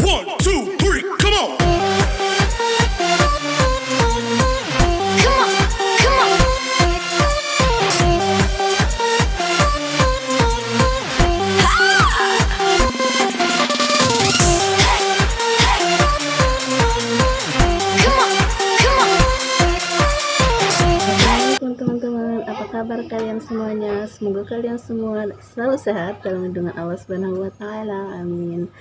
1, 2, 3, come on. Come on, come on. Come on, come on. Assalamualaikum teman-teman, apa kabar kalian semuanya? Semoga kalian semua selalu sehat dalam lindungan Allah Subhanahu wa taala. Amin.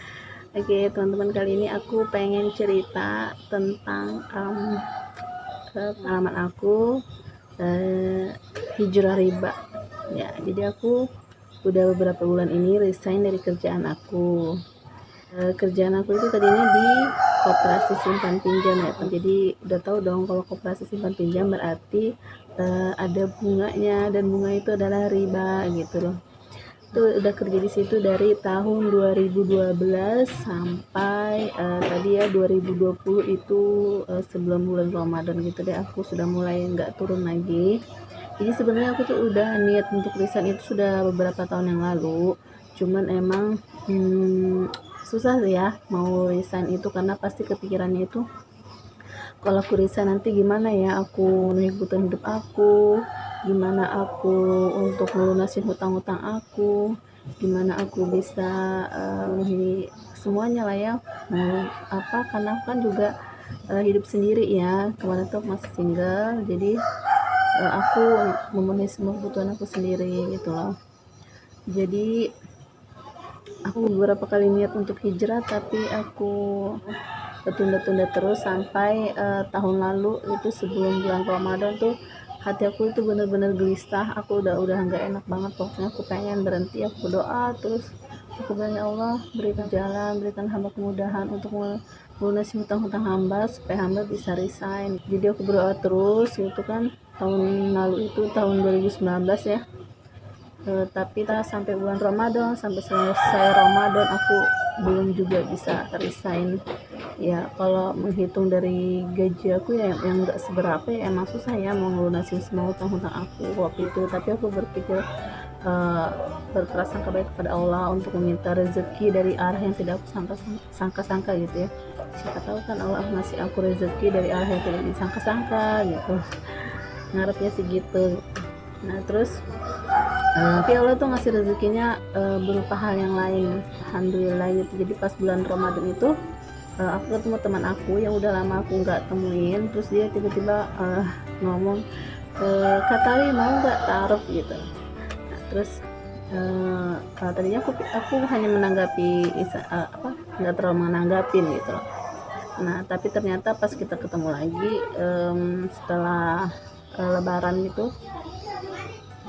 Oke, teman-teman, kali ini aku pengen cerita tentang pengalaman aku hijrah riba. Ya, jadi aku udah beberapa bulan ini resign dari kerjaan aku. Kerjaan aku itu tadinya di koperasi simpan pinjam ya. Jadi udah tahu dong kalau koperasi simpan pinjam berarti ada bunganya, dan bunga itu adalah riba gitu loh. Itu udah kerja di situ dari tahun 2012 sampai tadi ya 2020 itu sebelum bulan Ramadan gitu deh, aku sudah mulai nggak turun lagi. Jadi sebenarnya aku tuh udah niat untuk resign itu sudah beberapa tahun yang lalu, cuman emang susah ya mau resign itu, karena pasti kepikirannya itu kalau aku resign nanti gimana ya aku memenuhi kebutuhan hidup aku, gimana aku untuk melunasin hutang-hutang aku, gimana aku bisa memenuhi semuanya lah ya, mau apa, karena kan juga hidup sendiri ya, kemarin tuh masih single, jadi aku memenuhi semua kebutuhan aku sendiri gitu loh. Jadi aku beberapa kali niat untuk hijrah, tapi aku tunda-tunda terus sampai tahun lalu itu sebelum bulan Ramadan tuh hati aku itu benar-benar gelisah. Aku udah nggak enak banget, pokoknya aku pengen berhenti. Aku berdoa terus, aku bilang, ya Allah, berikan jalan, berikan hamba kemudahan untuk melunasi hutang-hutang hamba supaya hamba bisa resign. Jadi aku berdoa terus gitu kan. Tahun lalu itu tahun 2019 ya, tapi sampai bulan Ramadan, sampai selesai Ramadan aku belum juga bisa resign ya. Kalau menghitung dari gaji aku ya yang nggak seberapa ya, emang susah ya mau ngelunasin semua hutang-hutang aku waktu itu. Tapi aku berpikir berprasangka baik kepada Allah untuk meminta rezeki dari arah yang tidak aku sangka-sangka gitu ya. Siapa tahu kan Allah ngasih aku rezeki dari arah yang tidak disangka-sangka gitu, ngarepnya sih gitu. Nah terus tapi Allah tuh ngasih rezekinya berupa hal yang lain, alhamdulillah gitu. Jadi pas bulan Ramadan itu aku ketemu teman aku yang udah lama aku nggak temuin, terus dia tiba-tiba ngomong, Kak Tali mau nggak taruh gitu. Nah terus tadinya aku hanya menanggapi nggak terlalu menanggapin gitu loh. Nah tapi ternyata pas kita ketemu lagi setelah lebaran gitu,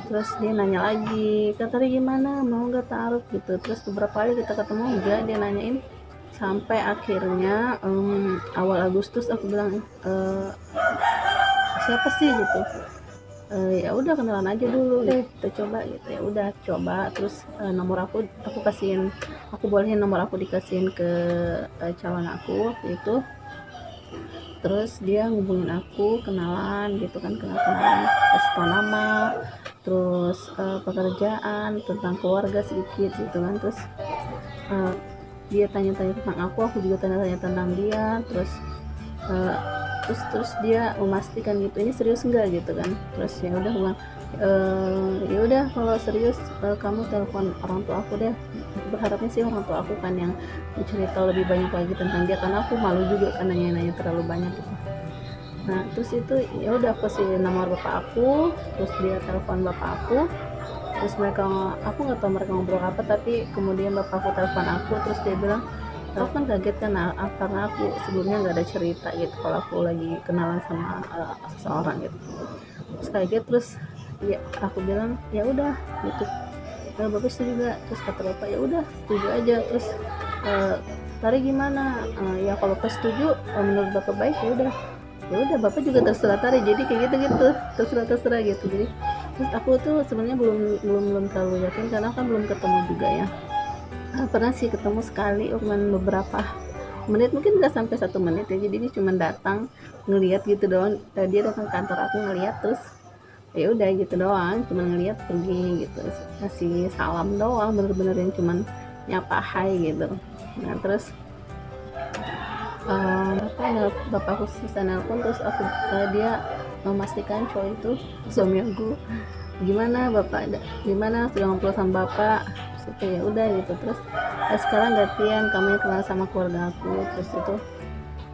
terus dia nanya lagi, Kak Tari gimana, mau nggak taruh gitu. Terus beberapa kali kita ketemu enggak, dia nanyain, sampai akhirnya awal Agustus aku bilang, siapa sih gitu. Ya udah kenalan aja dulu deh, kita coba gitu. Ya udah coba, terus nomor aku kasihin, aku bolehin nomor aku dikasihin ke calon aku waktu itu. Terus dia ngubungin aku, kenalan gitu kan, kenalan, kasih tau nama, terus pekerjaan, tentang keluarga sedikit gitu kan. Terus dia tanya-tanya tentang aku juga tanya-tanya tentang dia. Terus dia memastikan gitu, ini serius enggak gitu kan. Terus ya udah bilang, ya udah kalau serius kamu telepon orang tua aku deh. Aku berharapnya sih orang tua aku kan yang cerita lebih banyak lagi tentang dia, karena aku malu juga kan nanya-nanya terlalu banyak gitu. Nah terus itu ya udah aku kasih nomor bapak aku, terus dia telepon bapak aku. Terus aku nggak tahu mereka ngobrol apa, tapi kemudian bapak aku telepon aku, terus dia bilang, aku kan kaget kan karena aku sebelumnya nggak ada cerita gitu kalau aku lagi kenalan sama seseorang gitu. Terus kaget, terus ya aku bilang ya udah gitu, bapak setuju juga. Terus kata bapak ya udah setuju aja. Terus Tari gimana, ya kalau pas setuju menurut bapak baik ya udah bapak juga terserah Tari. Jadi kayak gitu terserah gitu. Jadi terus aku tuh sebenarnya belum terlalu yakin, karena kan belum ketemu juga ya. Pernah sih ketemu sekali, cuman beberapa menit, mungkin nggak sampai 1 menit ya. Jadi dia cuma datang ngelihat gitu doang. Dia datang ke kantor aku ngelihat, terus ya udah gitu doang, cuma ngelihat pergi gitu, kasih salam doang, bener-bener yang cuman nyapa hai gitu. Nah terus bapakku selesai nelpon, terus dia memastikan cowok itu suami aku, gimana sudah ngobrol sama bapak. Terus itu ya udah gitu, terus sekarang gantian kamu yang kenal sama keluarga aku. Terus itu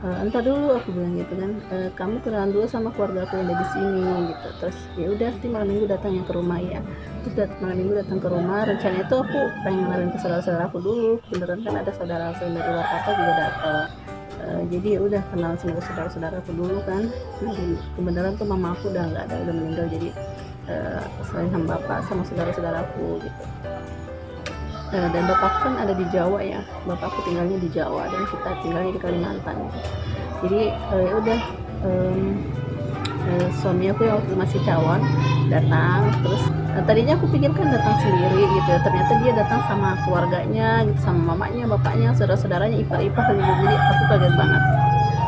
entar dulu aku bilang gitu kan, kamu kenalan dulu sama keluarga aku yang ada di sini gitu. Terus ya udah, nanti malam minggu datangnya ke rumah ya. Terus malam minggu datang ke rumah, rencananya itu aku pengen kenalin ke saudara-saudara aku dulu, beneran kan ada saudara aku yang dari luar kota juga datang. Jadi ya udah kenal sama saudara-saudara aku dulu kan. Kebenaran tuh mama aku udah nggak ada, udah meninggal, jadi selain sama bapak sama saudara-saudara aku gitu. Dan bapakku kan ada di Jawa ya, bapakku tinggalnya di Jawa dan kita tinggalnya di Kalimantan gitu. Jadi ya udah, suami aku yang waktu masih cawan datang. Terus tadinya aku pikirkan datang sendiri gitu ya, ternyata dia datang sama keluarganya gitu, sama mamanya, bapaknya, saudara-saudaranya, ipar-ipar gitu. Jadi aku kaget banget.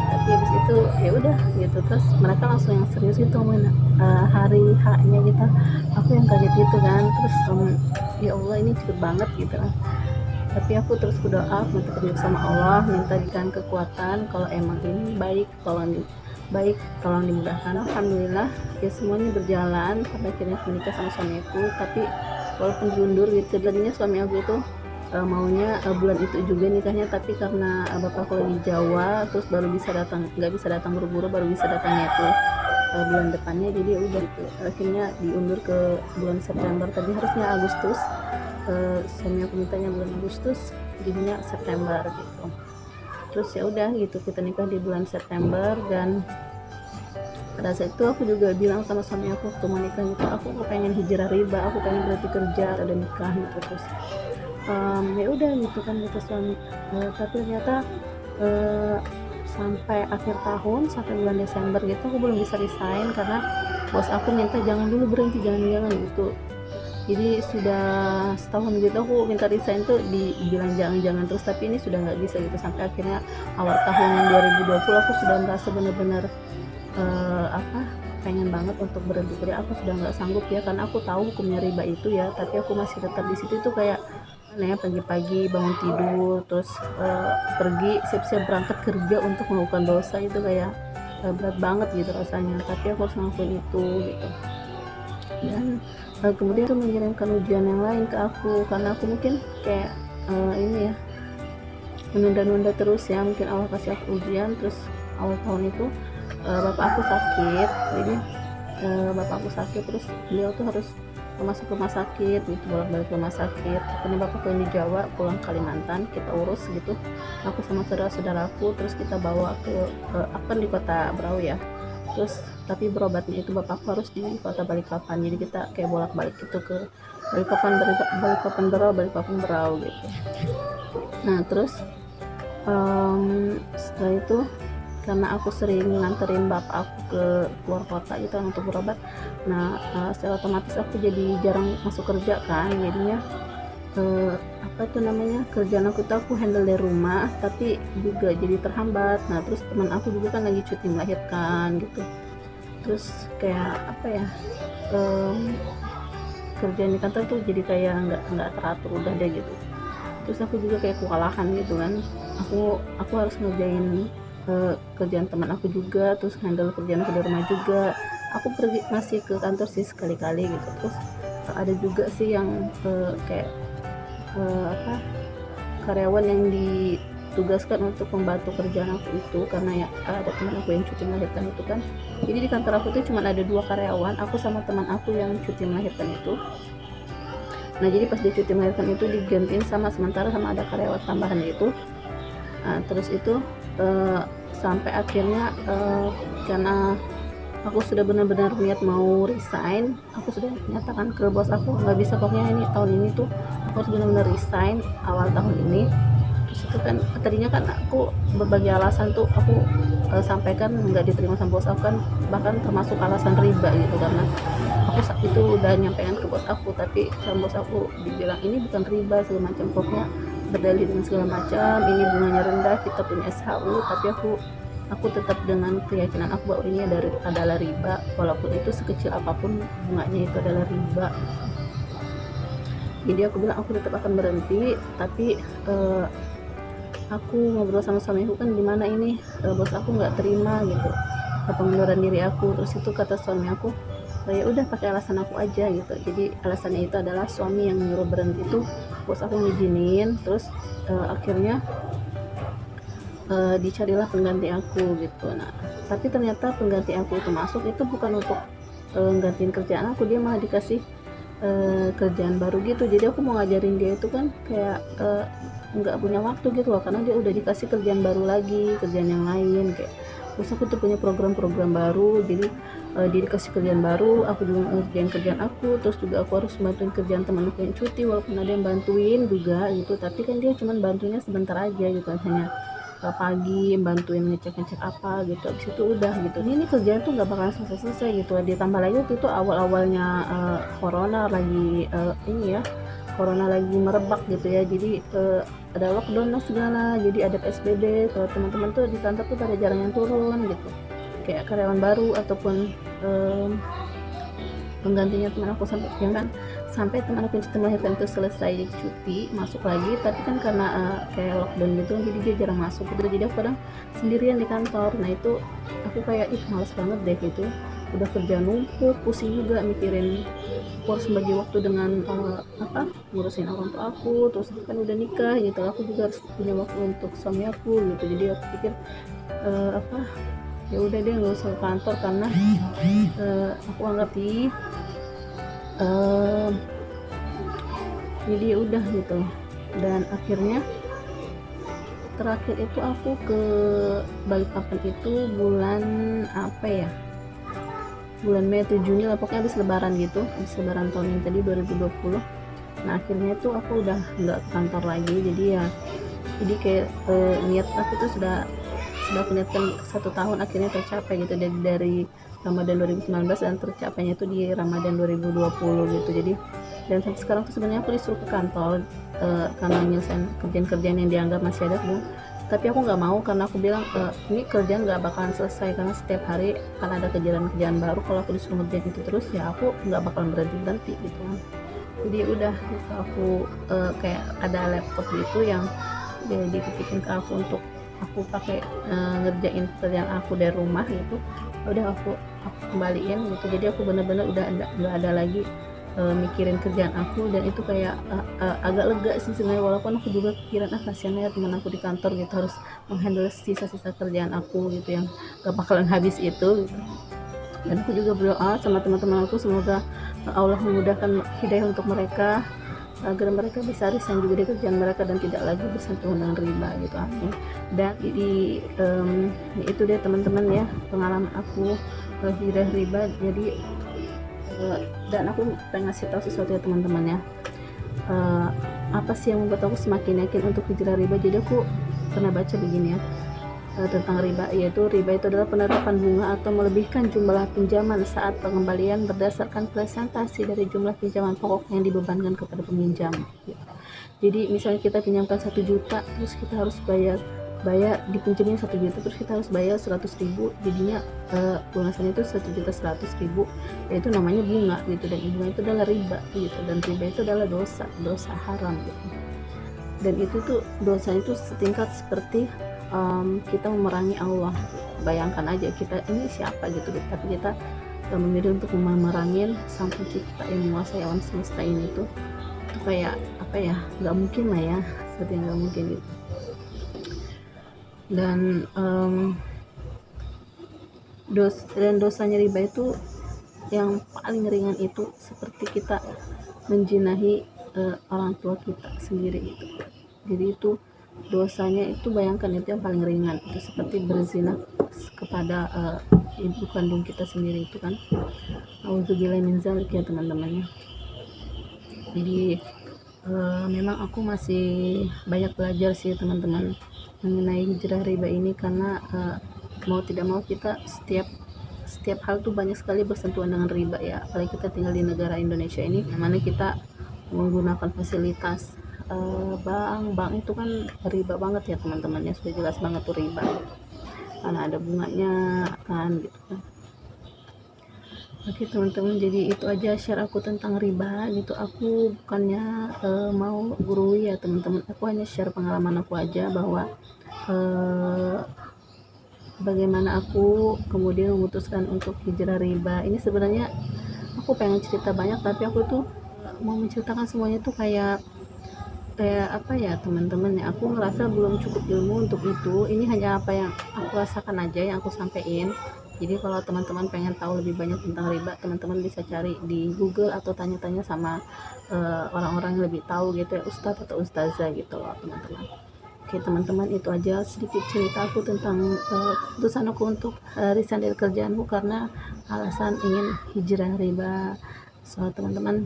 Tapi habis itu ya udah gitu, terus mereka langsung yang serius gitu ngomongin hari H-nya gitu. Aku yang kaget gitu kan. Terus ya Allah, ini cepet banget gitu kan. Tapi aku terus berdoa, minta petunjuk sama Allah, minta diberikan kekuatan kalau emang ini baik, tolong dimudahkan. Alhamdulillah ya semuanya berjalan sampai akhirnya menikah sama suamiku. Tapi walaupun diundur gitu, tadinya suami aku itu maunya bulan itu juga nikahnya, tapi karena bapakku lagi Jawa, terus baru bisa datang, nggak bisa datang buru-buru, baru bisa datangnya itu bulan depannya. Jadi ya udah gitu, akhirnya diundur ke bulan September. Tadi harusnya Agustus, suami aku mintanya bulan Agustus, jadinya September gitu. Terus ya udah gitu, kita nikah di bulan September. Dan pada saat itu aku juga bilang sama suami aku waktu mau nikah gitu, aku pengen hijrah riba, aku pengen berhenti kerja, ada nikah gitu. Terus ya udah gitu kan gitu suami. Tapi ternyata sampai akhir tahun, sampai bulan Desember gitu, aku belum bisa resign karena bos aku minta jangan dulu berhenti, jangan gitu. Jadi sudah setahun gitu aku minta resign tuh dibilang jangan terus, tapi ini sudah nggak bisa gitu. Sampai akhirnya awal tahun 2020 aku sudah merasa benar-benar pengen banget untuk berhenti kerja. Aku sudah nggak sanggup ya, karena aku tahu hukumnya riba itu ya, tapi aku masih tetap di situ. Itu kayak pagi-pagi bangun tidur, terus pergi siap-siap berangkat kerja untuk melakukan dosa. Itu kayak berat banget gitu rasanya, tapi aku harus ngelakuin itu gitu. Dan kemudian itu mengirimkan ujian yang lain ke aku, karena aku mungkin kayak ini ya, menunda-nunda terus ya. Mungkin Allah kasih aku ujian. Terus awal tahun itu bapak aku sakit. Jadi bapak aku sakit, terus beliau tuh harus masuk rumah sakit gitu, bolak-balik rumah sakit. Karena bapakku yang di Jawa, pulang Kalimantan, kita urus gitu, aku sama saudara-saudaraku. Terus kita bawa ke aku kan di kota Berau ya. Terus tapi berobatnya itu bapakku harus di kota Balikpapan, jadi kita kayak bolak-balik gitu ke Balikpapan Berau gitu. Nah terus setelah itu, karena aku sering nganterin bapak aku ke luar kota gitu untuk berobat, nah secara otomatis aku jadi jarang masuk kerja kan. Jadinya kerjaan aku tuh aku handle dari rumah, tapi juga jadi terhambat. Nah terus teman aku juga kan lagi cuti melahirkan gitu. Terus kayak kerjaan di kantor tuh jadi kayak nggak teratur udah deh gitu. Terus aku juga kayak kewalahan gitu kan. Aku harus ngerjain kerjaan teman aku juga, terus handle kerjaan aku di rumah juga. Aku pergi masih ke kantor sih sekali-kali gitu. Terus ada juga sih yang kayak karyawan yang ditugaskan untuk membantu kerjaan aku itu, karena ya ada teman aku yang cuti melahirkan itu kan. Jadi di kantor aku tuh cuma ada 2 karyawan, aku sama teman aku yang cuti melahirkan itu. Nah jadi pas dia cuti melahirkan itu digantiin sementara sama ada karyawan tambahan itu. Nah terus itu sampai akhirnya karena aku sudah benar-benar niat mau resign, aku sudah nyatakan ke bos aku, nggak bisa pokoknya ini tahun ini tuh aku harus benar-benar resign awal tahun ini. Terus itu kan tadinya kan aku berbagai alasan tuh aku sampaikan nggak diterima sama bos aku kan, bahkan termasuk alasan riba gitu, karena aku saat itu udah nyampaikan ke bos aku, tapi sama bos aku dibilang ini bukan riba segala macam, pokoknya berdalih dengan segala macam, ini bunganya rendah, kita punya SHU. Tapi aku tetap dengan keyakinan aku bahwa ini adalah riba, walaupun itu sekecil apapun bunganya itu adalah riba. Jadi aku bilang aku tetap akan berhenti, tapi aku ngobrol sama suamiku kan gimana ini, bos aku nggak terima gitu pengunduran diri aku. Terus itu kata suami aku, ya udah pakai alasan aku aja gitu. Jadi alasannya itu adalah suami yang nyuruh berhenti itu bos aku ngizinin. Terus akhirnya dicarilah pengganti aku gitu. Nah tapi ternyata pengganti aku itu masuk itu bukan untuk gantiin kerjaan aku, dia malah dikasih kerjaan baru gitu. Jadi aku mau ngajarin dia itu kan kayak nggak punya waktu gitu loh, karena dia udah dikasih kerjaan baru lagi, kerjaan yang lain kayak. Terus aku tuh punya program-program baru, jadi dia dikasih kerjaan baru, aku juga ngerjain kerjaan aku. Terus juga aku harus bantuin kerjaan teman aku yang cuti, walaupun ada yang bantuin juga gitu, tapi kan dia cuman bantunya sebentar aja gitu, hanya pagi bantuin ngecek-ngecek apa gitu, abis itu udah gitu. Ini kerjaan tuh nggak bakalan selesai-selesai gitu. Ditambah lagi waktu itu awal-awalnya corona lagi ini ya, corona lagi merebak gitu ya, jadi ada lockdown lah segala, jadi ada PSBB. Kalau teman-teman tuh di kantor tuh pada jarang yang turun gitu, kayak karyawan baru ataupun penggantinya teman aku sampai teman aku yang melahirkan itu selesai cuti masuk lagi. Tapi kan karena kayak lockdown gitu, jadi dia jarang masuk gitu, jadi aku kadang sendirian di kantor. Nah itu aku kayak males banget deh gitu, udah kerja numpuk, pusing juga mikirin aku harus bagi waktu dengan ngurusin orang tua aku. Terus kan udah nikah gitu, aku juga harus punya waktu untuk suami aku gitu. Jadi aku pikir ya udah deh nggak usah ke kantor, karena aku anggap jadi udah gitu. Dan akhirnya terakhir itu aku ke Balikpapan itu bulan bulan Mei atau Juni lah, pokoknya habis lebaran gitu, habis lebaran tahun yang tadi 2020. Nah akhirnya tuh aku udah nggak ke kantor lagi. Jadi kayak niat aku tuh sudah aku niatkan 1 tahun akhirnya tercapai gitu, dari Ramadan 2019 dan tercapainya itu di Ramadan 2020 gitu. Jadi dan sampai sekarang tuh sebenarnya aku disuruh ke kantor karena nyelesain kerjaan-kerjaan yang dianggap masih ada Bu. Tapi aku nggak mau, karena aku bilang ini kerjaan nggak bakalan selesai, karena setiap hari kan ada kerjaan baru. Kalau aku disuruh ngerjain itu terus ya aku nggak bakalan berhenti gitu kan. Jadi udah gitu, aku kayak ada laptop gitu yang dititipin ke aku untuk aku pakai ngerjain pekerjaan aku dari rumah gitu. Udah aku kembaliin gitu. Jadi aku bener-bener udah nggak ada lagi mikirin kerjaan aku. Dan itu kayak agak lega sih sebenarnya, walaupun aku juga pikiran kasihan ya teman aku di kantor gitu, harus menghandle sisa-sisa kerjaan aku gitu yang gak bakalan habis itu gitu. Dan aku juga berdoa sama teman-teman aku, semoga Allah memudahkan hidayah untuk mereka agar mereka bisa resign juga di kerjaan mereka dan tidak lagi bersentuhan dengan riba gitu, amin. Dan itu deh teman-teman ya pengalaman aku hijrah riba. Jadi dan aku pengen ngasih tahu sesuatu ya teman-teman ya, apa sih yang membuat aku semakin yakin untuk hijrah riba. Jadi aku pernah baca begini ya tentang riba, yaitu riba itu adalah penerapan bunga atau melebihkan jumlah pinjaman saat pengembalian berdasarkan presentasi dari jumlah pinjaman pokok yang dibebankan kepada peminjam. Jadi misalnya kita pinjamkan 1 juta, terus kita harus bayar dipinjamnya 1 juta, terus kita harus bayar 100.000, jadinya lunasannya itu 1.100.000, yaitu namanya bunga gitu. Dan bunga itu adalah riba gitu, dan riba itu adalah dosa haram gitu. Dan itu tuh dosanya itu setingkat seperti kita memerangi Allah. Bayangkan aja kita ini siapa gitu, tapi kita memilih untuk memerangin sang pencipta yang menguasai alam semesta ini tuh. Itu kayak nggak mungkin lah ya, seperti yang nggak mungkin gitu. Dan dosanya riba itu yang paling ringan itu seperti kita menjinahi orang tua kita sendiri gitu. Jadi itu dosanya itu, bayangkan, itu yang paling ringan, itu seperti berzina kepada ibu kandung kita sendiri itu kan. Auzubillahi min dzalik ya teman-teman. Jadi memang aku masih banyak belajar sih teman-teman mengenai hijrah riba ini, karena mau tidak mau kita setiap hal tuh banyak sekali bersentuhan dengan riba ya. Apalagi kita tinggal di negara Indonesia ini, yang mana kita menggunakan fasilitas bank itu kan riba banget ya teman-teman ya, sudah jelas banget tuh riba karena ada bunganya kan gitu kan. Oke teman-teman, jadi itu aja share aku tentang riba gitu. Aku bukannya mau gurui ya teman-teman, aku hanya share pengalaman aku aja bahwa bagaimana aku kemudian memutuskan untuk hijrah riba. Ini sebenarnya aku pengen cerita banyak, tapi aku tuh mau menceritakan semuanya tuh kayak apa ya teman-teman ya, aku ngerasa belum cukup ilmu untuk itu. Ini hanya apa yang aku rasakan aja yang aku sampein. Jadi kalau teman-teman pengen tahu lebih banyak tentang riba, teman-teman bisa cari di Google atau tanya-tanya sama orang-orang yang lebih tahu gitu ya, ustadz atau ustazah gitu loh teman-teman. Oke teman-teman, itu aja sedikit cerita aku tentang keputusan aku untuk resign dari kerjaanku karena alasan ingin hijrah riba. So teman-teman,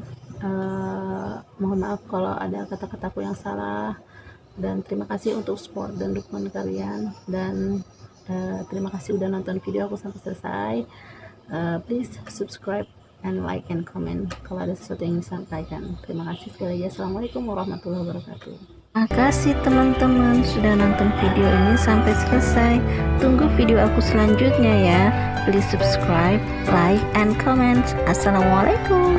mohon maaf kalau ada kata-kataku yang salah, dan terima kasih untuk support dan dukungan kalian, dan terima kasih udah nonton video aku sampai selesai. Please subscribe and like and comment kalau ada sesuatu yang disampaikan. Terima kasih sekali lagi. Assalamualaikum warahmatullahi wabarakatuh. Makasih teman-teman sudah nonton video ini sampai selesai. Tunggu video aku selanjutnya ya. Please subscribe, like, and comment. Assalamualaikum.